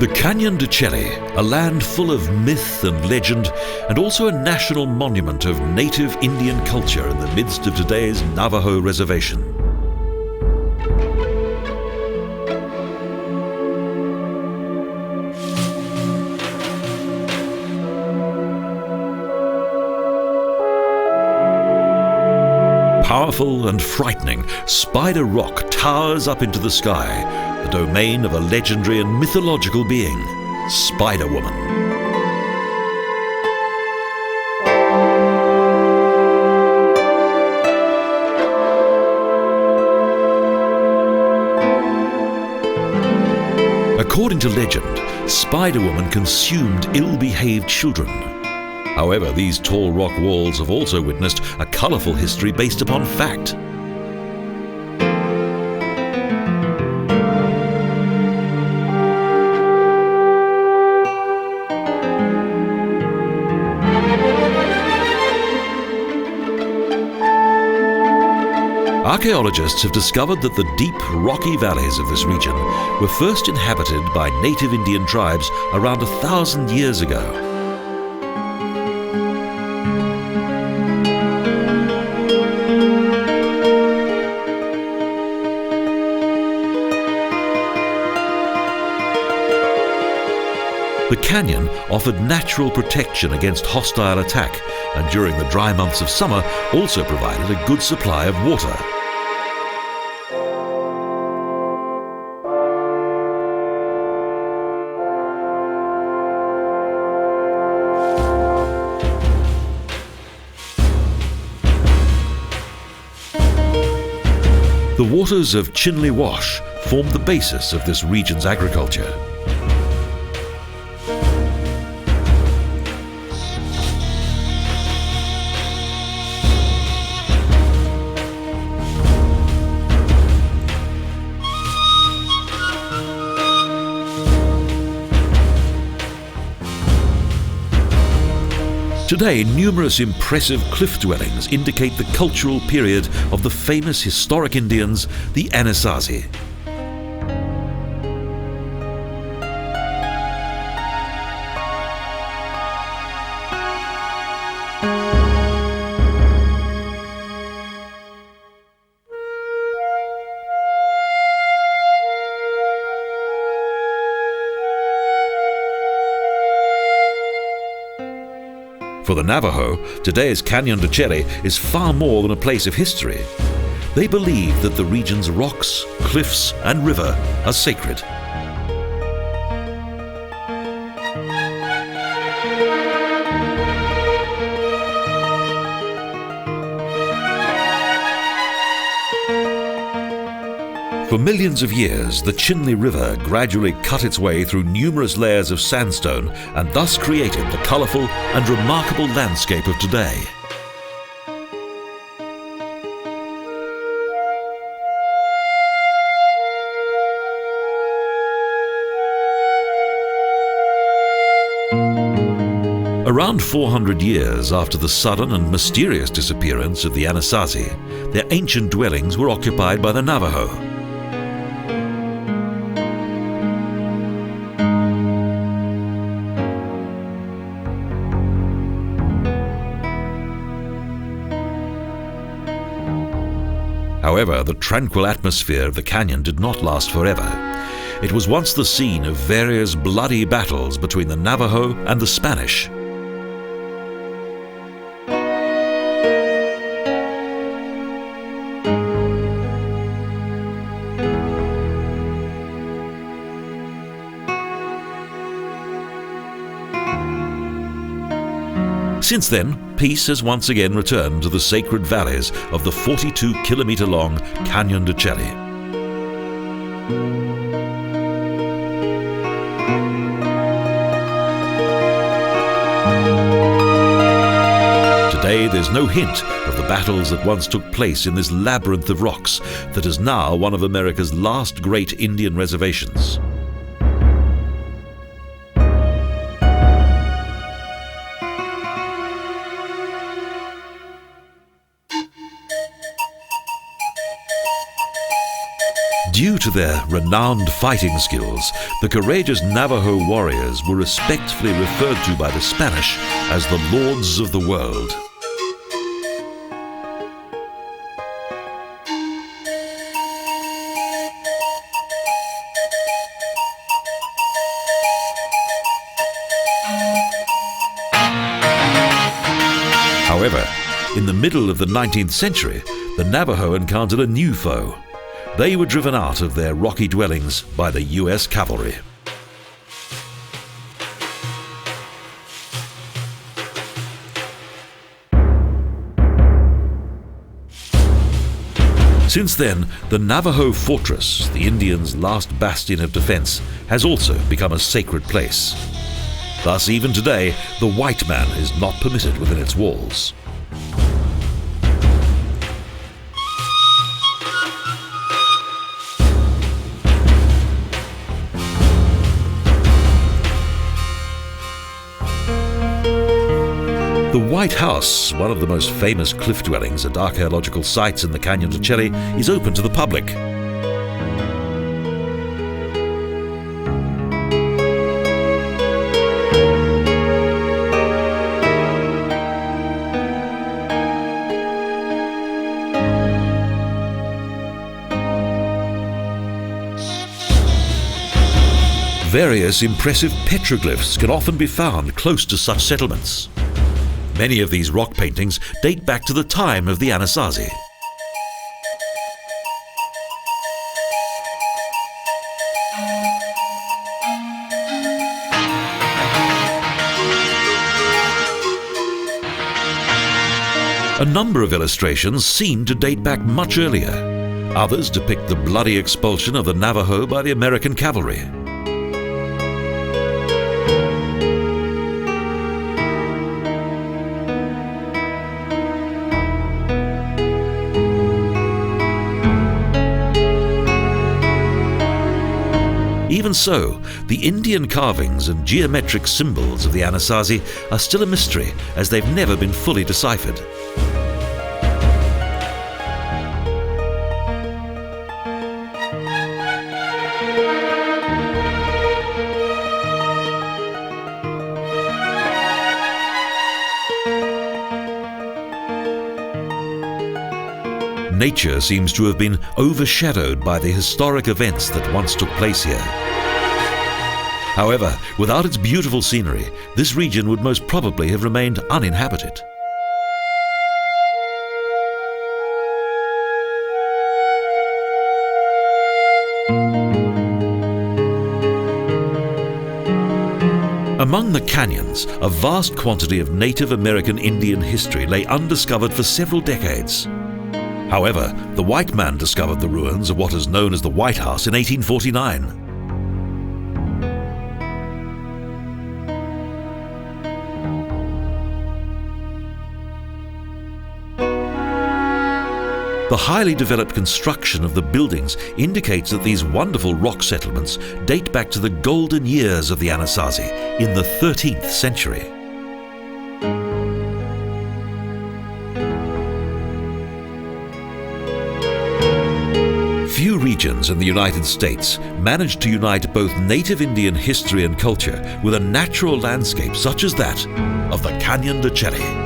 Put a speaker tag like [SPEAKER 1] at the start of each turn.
[SPEAKER 1] The Canyon de Chelly, a land full of myth and legend, and also a national monument of native Indian culture in the midst of today's Navajo reservation. Powerful and frightening, Spider Rock towers up into the sky, the domain of a legendary and mythological being, Spider-Woman. According to legend, Spider-Woman consumed ill-behaved children. However, these tall rock walls have also witnessed a colourful history based upon fact. Archaeologists have discovered that the deep, rocky valleys of this region were first inhabited by native Indian tribes around 1,000 years ago. The canyon offered natural protection against hostile attack, and during the dry months of summer also provided a good supply of water. The waters of Chinle Wash formed the basis of this region's agriculture. Today, numerous impressive cliff dwellings indicate the cultural period of the famous historic Indians, the Anasazi. For the Navajo, today's Canyon de Chelly is far more than a place of history. They believe that the region's rocks, cliffs, and river are sacred. For millions of years, the Chinle River gradually cut its way through numerous layers of sandstone and thus created the colourful and remarkable landscape of today. Around 400 years after the sudden and mysterious disappearance of the Anasazi, their ancient dwellings were occupied by the Navajo. However, the tranquil atmosphere of the canyon did not last forever. It was once the scene of various bloody battles between the Navajo and the Spanish. Since then, peace has once again returned to the sacred valleys of the 42-kilometre-long Canyon de Chelly. Today, there's no hint of the battles that once took place in this labyrinth of rocks that is now one of America's last great Indian reservations. Due to their renowned fighting skills, the courageous Navajo warriors were respectfully referred to by the Spanish as the Lords of the World. However, in the middle of the 19th century, the Navajo encountered a new foe. They were driven out of their rocky dwellings by the US cavalry. Since then, the Navajo fortress, the Indians' last bastion of defense, has also become a sacred place. Thus, even today, the white man is not permitted within its walls. The White House, one of the most famous cliff dwellings at archaeological sites in the Canyon de Chelly, is open to the public. Various impressive petroglyphs can often be found close to such settlements. Many of these rock paintings date back to the time of the Anasazi. A number of illustrations seem to date back much earlier. Others depict the bloody expulsion of the Navajo by the American cavalry. Even so, the Indian carvings and geometric symbols of the Anasazi are still a mystery, as they've never been fully deciphered. Nature seems to have been overshadowed by the historic events that once took place here. However, without its beautiful scenery, this region would most probably have remained uninhabited. Among the canyons, a vast quantity of Native American Indian history lay undiscovered for several decades. However, the white man discovered the ruins of what is known as the White House in 1849. The highly developed construction of the buildings indicates that these wonderful rock settlements date back to the golden years of the Anasazi in the 13th century. Few regions in the United States managed to unite both native Indian history and culture with a natural landscape such as that of the Canyon de Chelly.